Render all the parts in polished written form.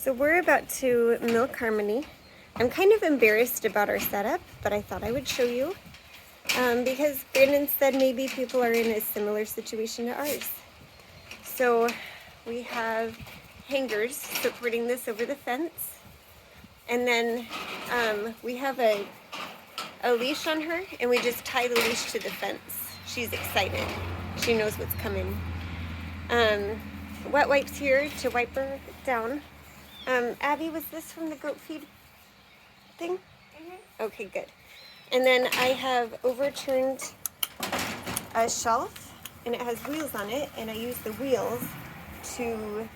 So we're about to milk Harmony. I'm kind of embarrassed about our setup, but I thought I would show you because Brandon said maybe people are in a similar situation to ours. So we have hangers supporting this over the fence, and then we have a leash on her, and we just tie the leash to the fence. She's excited. She knows what's coming. Wet wipes here to wipe her down. Abby, was this from the goat feed thing? Mm-hmm. Okay, good. And then I have overturned a shelf, and it has wheels on it, and I use the wheels to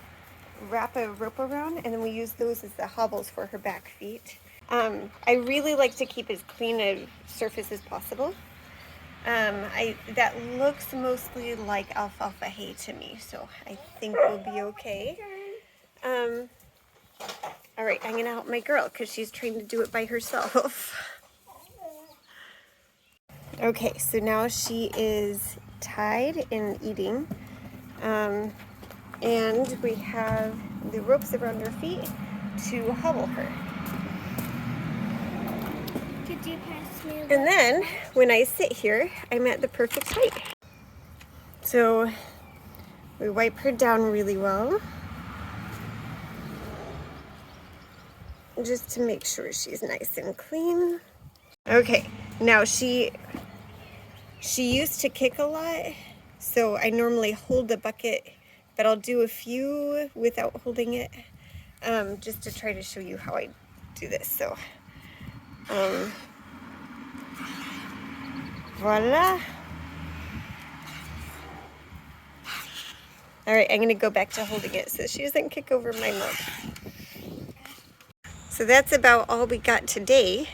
wrap a rope around, and then we use those as the hobbles for her back feet. I really like to keep as clean a surface as possible. That looks mostly like alfalfa hay to me, so I think we'll be okay. All right, I'm going to help my girl because she's trying to do it by herself. Okay, so now she is tied and eating. And we have the ropes around her feet to hobble her. Could you pass me? And then when I sit here, I'm at the perfect height. So we wipe her down really well, just to make sure she's nice and clean. Okay, now she used to kick a lot, so I normally hold the bucket, but I'll do a few without holding it, just to try to show you how I do this. So, voila. All right, I'm gonna go back to holding it so she doesn't kick over my milk. So that's about all we got today.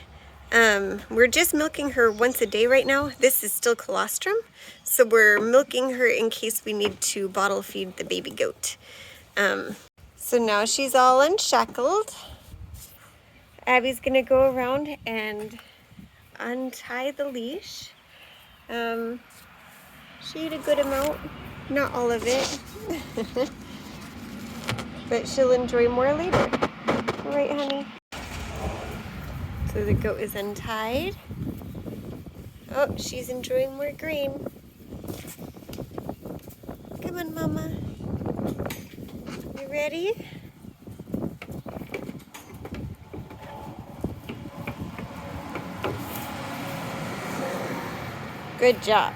We're just milking her once a day right now. This is still colostrum, so we're milking her in case we need to bottle feed the baby goat. So now she's all unshackled. Abby's gonna go around and untie the leash. She ate a good amount, not all of it, but she'll enjoy more later. All right, honey? So the goat is untied. Oh, she's enjoying more grain. Come on, Mama. You ready? Good job.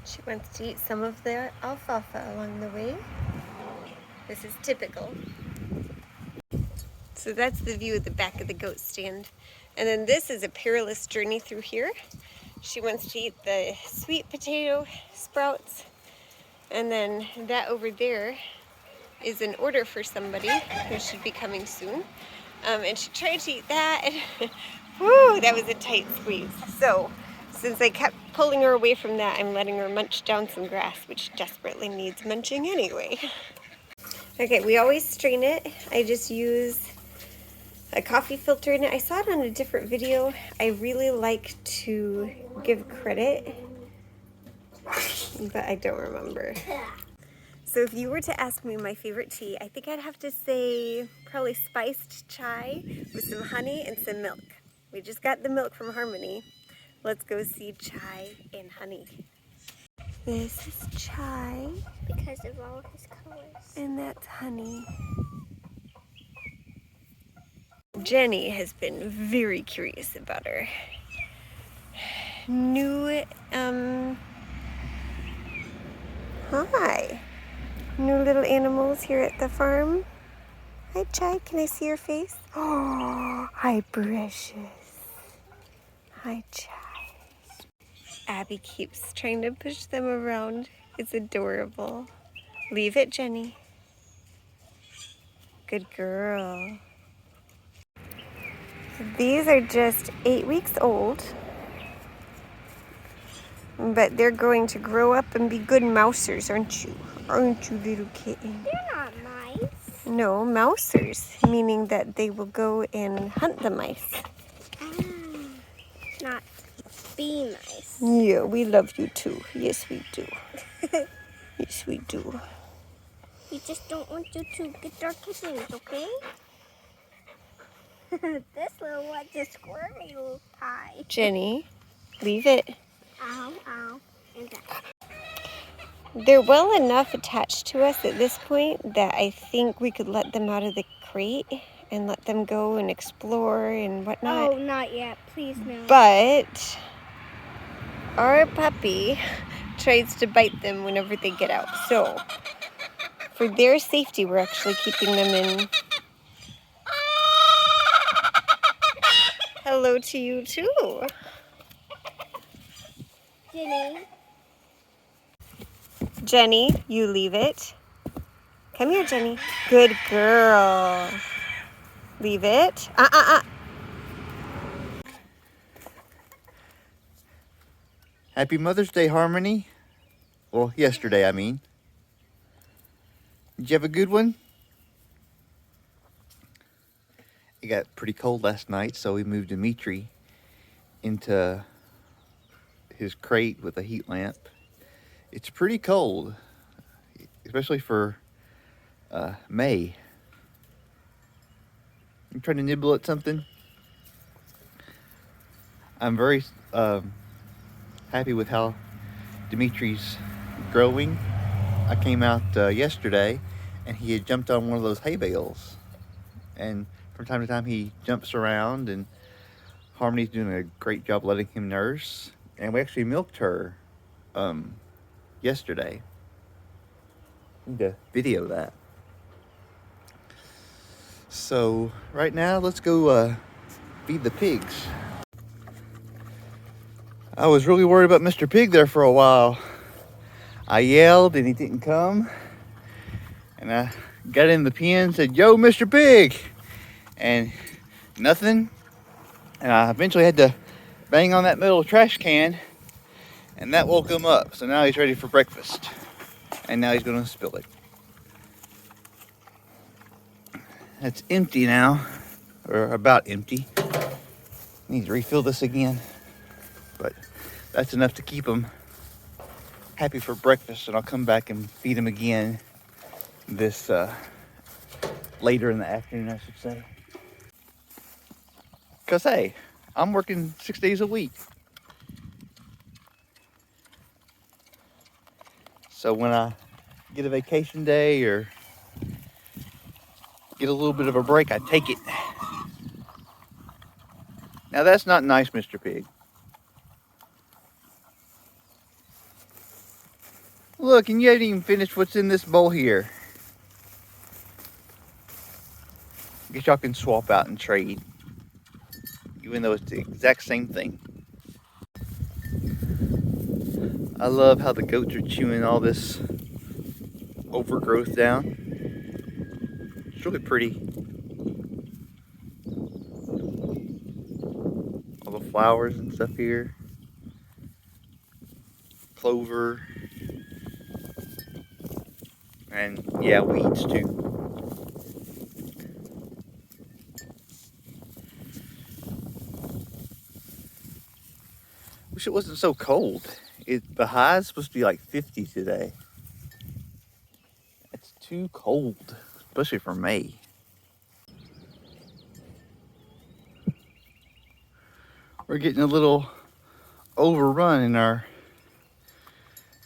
She wants to eat some of the alfalfa along the way. This is typical. So that's the view of the back of the goat stand. And then this is a perilous journey through here. She wants to eat the sweet potato sprouts. And then that over there is an order for somebody who should be coming soon. And she tried to eat that. Woo, that was a tight squeeze. So since I kept pulling her away from that, I'm letting her munch down some grass, which desperately needs munching anyway. Okay, we always strain it. I just use a coffee filter in it. I saw it on a different video. I really like to give credit, but I don't remember. So if you were to ask me my favorite tea, I think I'd have to say probably spiced chai with some honey and some milk. We just got the milk from Harmony. Let's go see chai and honey. This is chai. Because of all his colors. And that's honey. Jenny has been very curious about her new, new little animals here at the farm. Hi, Chai, can I see your face? Oh, hi, precious. Hi, Chai. Abby keeps trying to push them around. It's adorable. Leave it, Jenny. Good girl. These are just 8 weeks old, but they're going to grow up and be good mousers, aren't you? Aren't you, little kitten? They're not mice. No, mousers, meaning that they will go and hunt the mice. Not be nice. Yeah, we love you too. Yes, we do. Yes, we do. We just don't want you to get our kittens, okay? This little one's a squirmy little pie. Jenny, leave it. Ow, ow, and that. They're well enough attached to us at this point that I think we could let them out of the crate and let them go and explore and whatnot. Oh, not yet. Please, no. But our puppy tries to bite them whenever they get out. So for their safety, we're actually keeping them in. Hello to you too. Jenny. Jenny, you leave it. Come here, Jenny. Good girl. Leave it. Happy Mother's Day, Harmony. Well, yesterday, I mean. Did you have a good one? It got pretty cold last night, so we moved Dimitri into his crate with a heat lamp. It's pretty cold, especially for May. You trying to nibble at something? I'm very happy with how Dimitri's growing. I came out yesterday and he had jumped on one of those hay bales, and from time to time he jumps around, and Harmony's doing a great job letting him nurse, and we actually milked her yesterday. I need to video that. So right now let's go feed the pigs. I was really worried about Mr. Pig there for a while. I yelled and he didn't come. And I got in the pen and said, "Yo, Mr. Pig!" And nothing. And I eventually had to bang on that metal trash can, and that woke him up. So now he's ready for breakfast. And now he's gonna spill it. It's empty now, or about empty. Need to refill this again. But that's enough to keep him happy for breakfast, and I'll come back and feed him again this later in the afternoon, I should say. Because hey, I'm working 6 days a week. So when I get a vacation day or get a little bit of a break, I take it. Now that's not nice, Mr. Pig. Look, and you haven't even finished what's in this bowl here. I guess y'all can swap out and trade, even though it's the exact same thing. I love how the goats are chewing all this overgrowth down. It's really pretty. All the flowers and stuff here. Clover. And yeah, weeds too. Wish it wasn't so cold. The high is supposed to be like 50 today. It's too cold, especially for May. We're getting a little overrun in our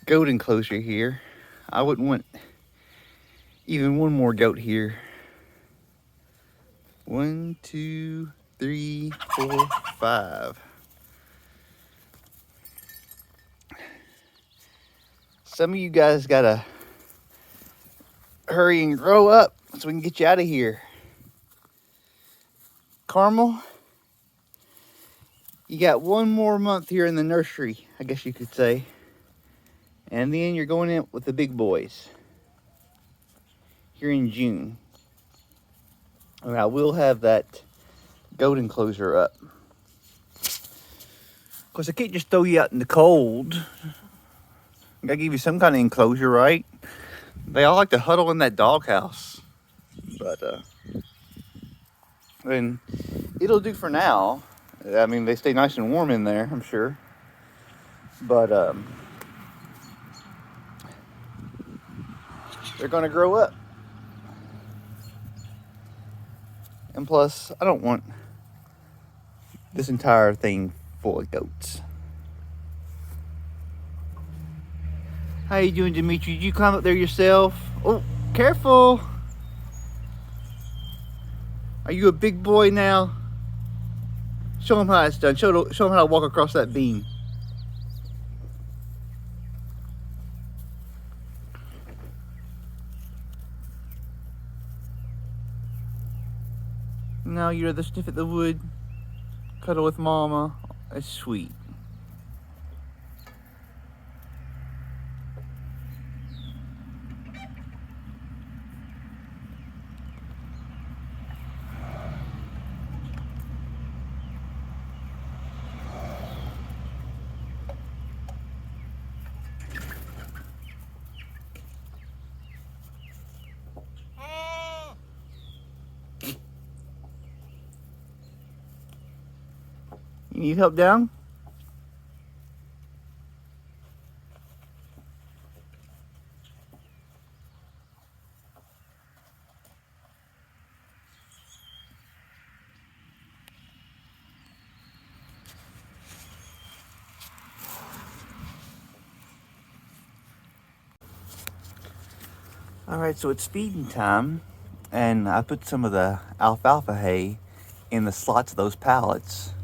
goat enclosure here. I wouldn't want even one more goat here. 1, 2, 3, 4, 5. Some of you guys gotta hurry and grow up so we can get you out of here. Carmel, you got one more month here in the nursery, I guess you could say. And then you're going in with the big boys here in June. And I will have that goat enclosure up. Of course, I can't just throw you out in the cold. I gotta give you some kind of enclosure, right? They all like to huddle in that doghouse. But, and it'll do for now. I mean, they stay nice and warm in there, I'm sure. But, they're gonna grow up. And plus, I don't want this entire thing full of goats. How you doing, Dimitri? Did you climb up there yourself? Oh, careful! Are you a big boy now? Show him how it's done. Show him how to walk across that beam. No, you'd rather sniff at the wood, cuddle with mama. That's sweet. You need help down? Alright, so it's feeding time, and I put some of the alfalfa hay in the slots of those pallets.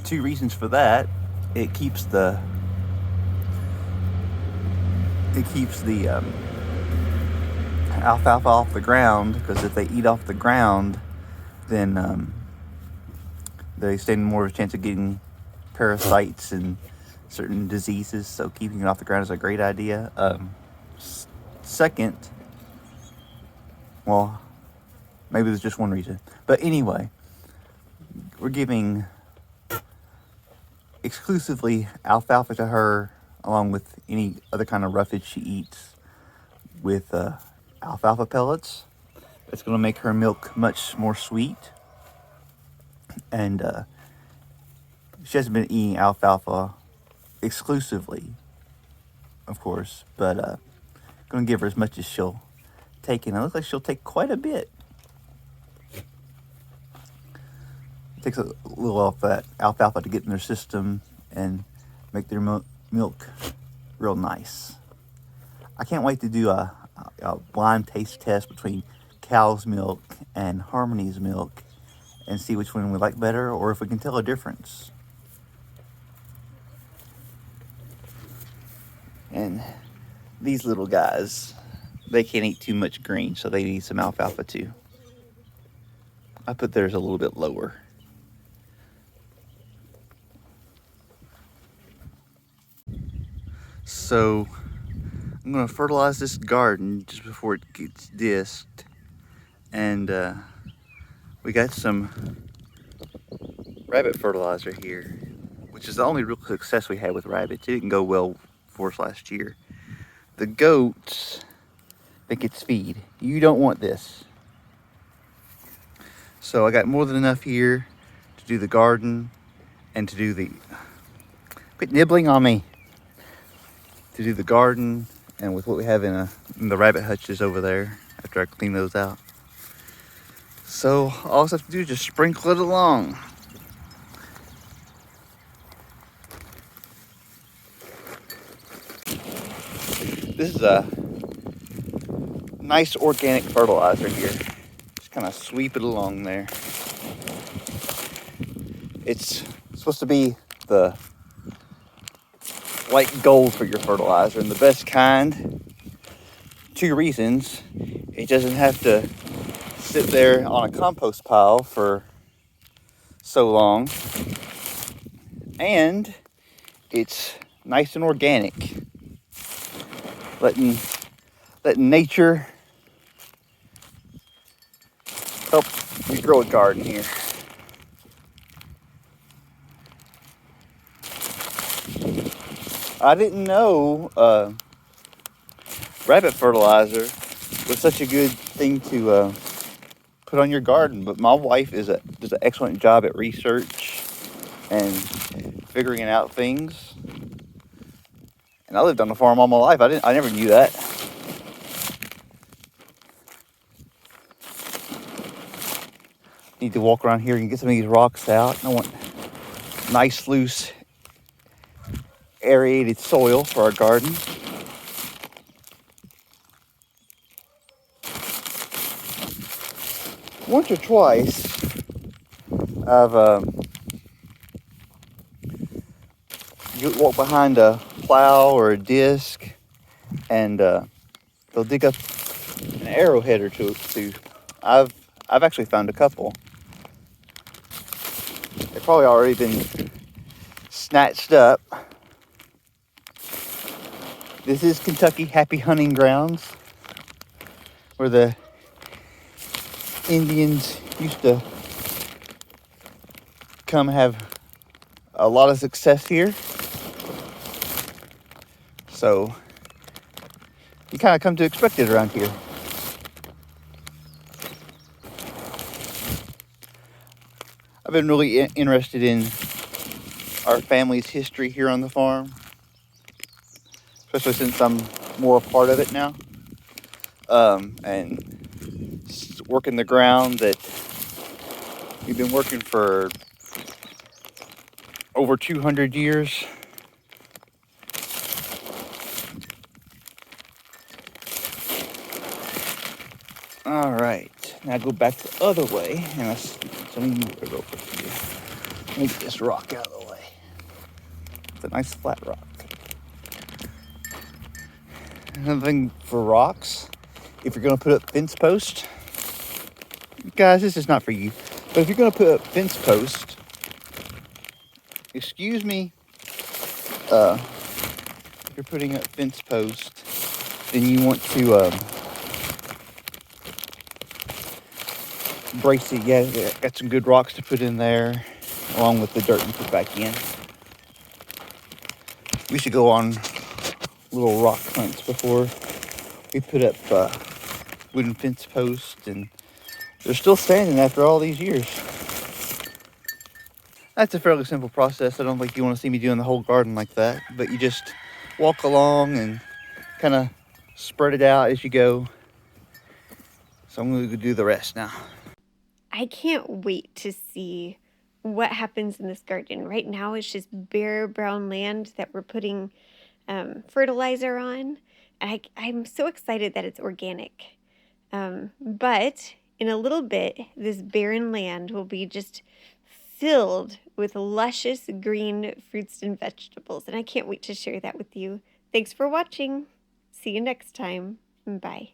Two reasons for that. It keeps the alfalfa off the ground, because if they eat off the ground, then they stand more of a chance of getting parasites and certain diseases. So keeping it off the ground is a great idea. Second, well, maybe there's just one reason, but anyway, we're giving exclusively alfalfa to her, along with any other kind of roughage she eats, with alfalfa pellets. It's going to make her milk much more sweet. And she hasn't been eating alfalfa exclusively, of course, but going to give her as much as she'll take, and it looks like she'll take quite a bit. It takes a little off that alfalfa to get in their system and make their milk real nice. I can't wait to do a blind taste test between cow's milk and Harmony's milk and see which one we like better, or if we can tell a difference. And these little guys, they can't eat too much green, so they need some alfalfa too. I put theirs a little bit lower. So I'm going to fertilize this garden just before it gets disked. And we got some rabbit fertilizer here, which is the only real success we had with rabbits. It didn't go well for us last year. The goats think it's feed. You don't want this. So I got more than enough here to do the garden and to do the... Quit nibbling on me. To do the garden, and with what we have in the rabbit hutches over there after I clean those out. So all I have to do is just sprinkle it along. This is a nice organic fertilizer here. Just kind of sweep it along there. It's supposed to be the white gold for your fertilizer, and the best kind. Two reasons: it doesn't have to sit there on a compost pile for so long, and it's nice and organic, letting nature help you grow a garden here. I didn't know rabbit fertilizer was such a good thing to put on your garden, but my wife does an excellent job at research and figuring out things. And I lived on a farm all my life. I never knew that. Need to walk around here and get some of these rocks out. I want nice, loose, aerated soil for our garden. Once or twice, I've walked behind a plow or a disc, and they'll dig up an arrowhead or two. I've actually found a couple. They've probably already been snatched up. This is Kentucky Happy Hunting Grounds, where the Indians used to come have a lot of success here. So you kind of come to expect it around here. I've been really interested in our family's history here on the farm, especially since I'm more a part of it now, and working the ground that we've been working for over 200 years. All right, now go back the other way, and some of you are real quick here. Let me get this rock out of the way. It's a nice flat rock. Another thing for rocks, if you're gonna put up fence posts, guys, this is not for you, but if you're gonna put up fence posts, excuse me, if you're putting up fence posts, then you want to brace it. Yeah, got some good rocks to put in there, along with the dirt you put back in. We should go on little rock hunts before we put up wooden fence posts, and they're still standing after all these years. That's a fairly simple process. I don't think you want to see me doing the whole garden like that, but you just walk along and kind of spread it out as you go. So I'm going to do the rest now. I can't wait to see what happens in this garden. Right now it's just bare brown land that we're putting fertilizer on. And I'm so excited that it's organic. But in a little bit, this barren land will be just filled with luscious green fruits and vegetables. And I can't wait to share that with you. Thanks for watching. See you next time. Bye.